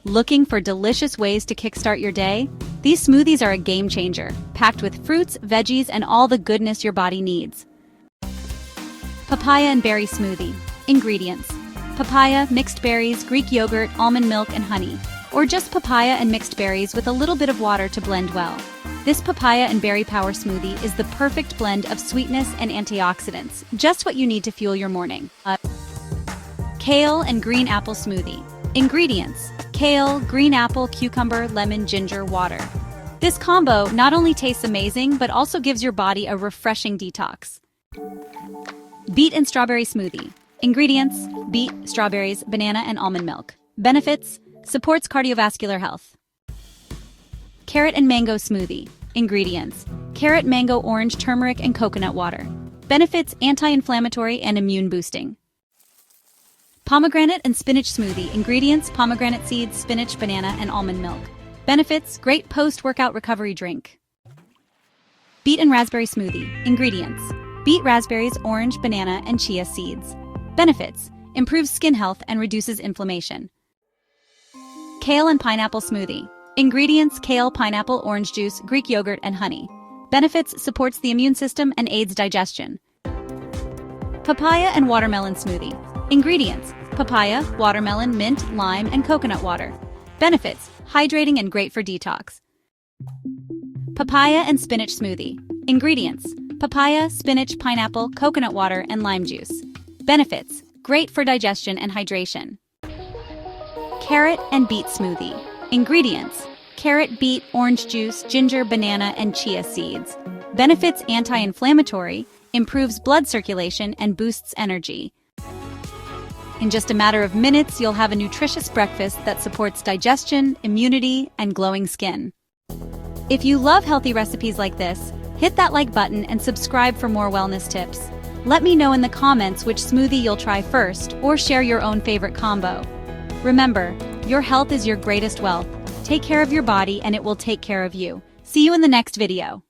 Looking for delicious ways to kickstart your day? These smoothies are a game changer, packed with fruits, veggies, and all the goodness your body needs. Papaya and berry smoothie. Ingredients: papaya, mixed berries, Greek yogurt, almond milk, and honey. Or just papaya and mixed berries with a little bit of water to blend well. This papaya and berry power smoothie is the perfect blend of sweetness and antioxidants, just what you need to fuel your morning. Kale and green apple smoothie. Ingredients: kale, green apple, cucumber, lemon, ginger, water. This combo not only tastes amazing, but also gives your body a refreshing detox. Beet and strawberry smoothie. Ingredients: beet, strawberries, banana, and almond milk. Benefits: supports cardiovascular health. Carrot and mango smoothie. Ingredients: carrot, mango, orange, turmeric, and coconut water. Benefits: anti-inflammatory and immune boosting. Pomegranate and spinach smoothie. Ingredients: pomegranate seeds, spinach, banana, and almond milk. Benefits: great post-workout recovery drink. Beet and raspberry smoothie. Ingredients: beet, raspberries, orange, banana, and chia seeds. Benefits: improves skin health and reduces inflammation. Kale and pineapple smoothie. Ingredients: kale, pineapple, orange juice, Greek yogurt, and honey. Benefits: supports the immune system and aids digestion. Papaya and watermelon smoothie. Ingredients: papaya, watermelon, mint, lime, and coconut water. Benefits: hydrating and great for detox. Papaya and spinach smoothie. Ingredients: papaya, spinach, pineapple, coconut water, and lime juice. Benefits: great for digestion and hydration. Carrot and beet smoothie. Ingredients: carrot, beet, orange juice, ginger, banana, and chia seeds. Benefits: anti-inflammatory, improves blood circulation, and boosts energy. In just a matter of minutes, you'll have a nutritious breakfast that supports digestion, immunity, and glowing skin. If you love healthy recipes like this, hit that like button and subscribe for more wellness tips. Let me know in the comments which smoothie you'll try first, or share your own favorite combo. Remember, your health is your greatest wealth. Take care of your body and it will take care of you. See you in the next video.